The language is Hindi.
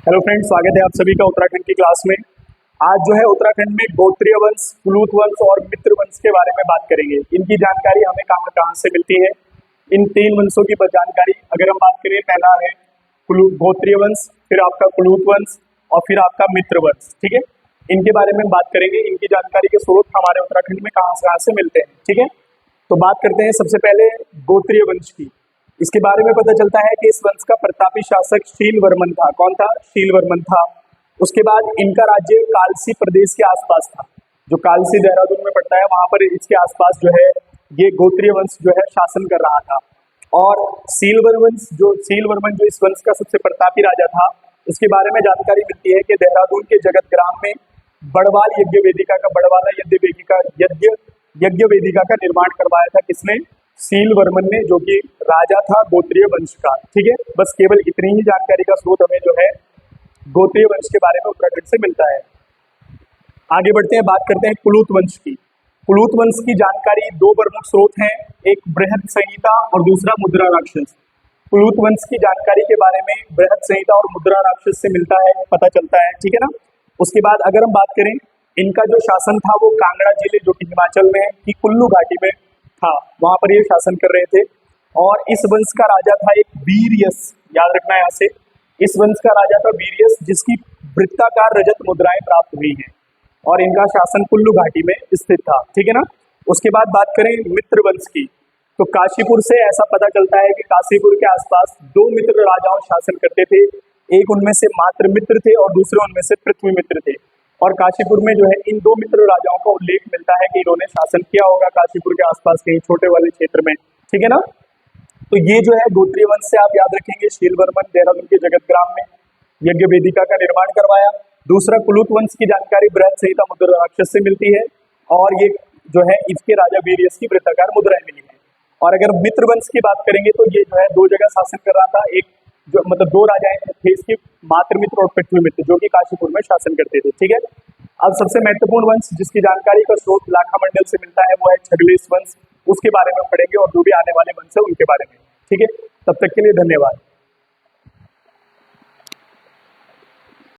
हेलो फ्रेंड्स, स्वागत है आप सभी का उत्तराखंड की क्लास में। आज जो है उत्तराखंड में गोत्रीय वंश, कुलूत वंश और मित्र वंश के बारे में बात करेंगे। इनकी जानकारी हमें कहाँ कहाँ से मिलती है। इन तीन वंशों की जानकारी अगर हम बात करें, पहला है गोत्रीय वंश, फिर आपका कुलूत वंश और फिर आपका मित्र वंश। ठीक है, इनके बारे में बात करेंगे। इनकी जानकारी के स्रोत हमारे उत्तराखंड में कहाँ से मिलते हैं। ठीक है, तो बात करते हैं सबसे पहले गोत्रीय वंश की। इसके बारे में पता चलता है कि इस वंश का प्रतापी शासक शीलवर्मन था। कौन था? शीलवर्मन था। उसके बाद इनका राज्य कालसी प्रदेश के आसपास था। जो कालसी देहरादून में पड़ता है, वहां पर इसके आसपास जो है ये गोत्रीय वंश जो है शासन कर रहा था। और शीलवर्मन जो इस वंश का सबसे प्रतापी राजा था, इसके बारे में जानकारी मिलती है कि देहरादून के जगत ग्राम में बड़वाल यज्ञ वेदिका का निर्माण करवाया था। किसने? शीलवर्मन ने, जो कि राजा था गोत्रीय वंश का। ठीक है, बस केवल इतनी ही जानकारी का स्रोत हमें जो है गोत्रीय वंश के बारे में उत्तराखंड से मिलता है। आगे बढ़ते हैं, बात करते हैं कुलूत वंश की। कुलूत वंश की जानकारी दो प्रमुख स्रोत हैं, एक बृहद संहिता और दूसरा मुद्रा राक्षस। कुलूत वंश की जानकारी के बारे में बृहद संहिता और मुद्रा राक्षस से मिलता है, पता चलता है। ठीक है ना। उसके बाद अगर हम बात करें, इनका जो शासन था वो कांगड़ा जिले, जो कि हिमाचल में है, की कुल्लू घाटी में था, वहां पर ये शासन कर रहे थे। और इस वंश का राजा था एक वीरयस, याद रखना है यहाँ से। इस वंश का राजा था वीरयस, जिसकी वृत्ताकार रजत मुद्राएं प्राप्त हुई हैं और इनका शासन कुल्लू घाटी में स्थित था। ठीक है ना। उसके बाद बात करें मित्र वंश की, तो काशीपुर से ऐसा पता चलता है कि काशीपुर के आसपास दो मित्र राजाओं शासन करते थे। एक उनमें से मात्र मित्र थे और दूसरे उनमें से पृथ्वी मित्र थे। और काशीपुर में जो है इन दो मित्र राजाओं का उल्लेख मिलता है कि इन्होंने शासन किया होगा काशीपुर के आसपास कहीं छोटे वाले क्षेत्र में। ठीक है ना। तो ये जो है गोत्रीय वंश से आप याद रखेंगे, शीलवर्मन देहरादून के जगत ग्राम में यज्ञ वेदिका का निर्माण करवाया। दूसरा कुलूत वंश की जानकारी बृहद संहिता मुद्रा राक्षस से मिलती है और ये जो है इसके राजा वीरयस की वृत्ताकार मुद्राएं मिली है। और अगर मित्र वंश की बात करेंगे तो ये जो है दो जगह शासन कर रहा था। एक जो मतलब दो राजाएं थे इसके, मात्र मित्र और पृथ्वी मित्र, जो कि काशीपुर में शासन करते थे। ठीक है। अब सबसे महत्वपूर्ण वंश जिसकी जानकारी का स्रोत लाखा मंडल से मिलता है वो है छगलेश वंश। उसके बारे में पढ़ेंगे और जो भी आने वाले वंश है उनके बारे में। ठीक है, तब तक के लिए धन्यवाद।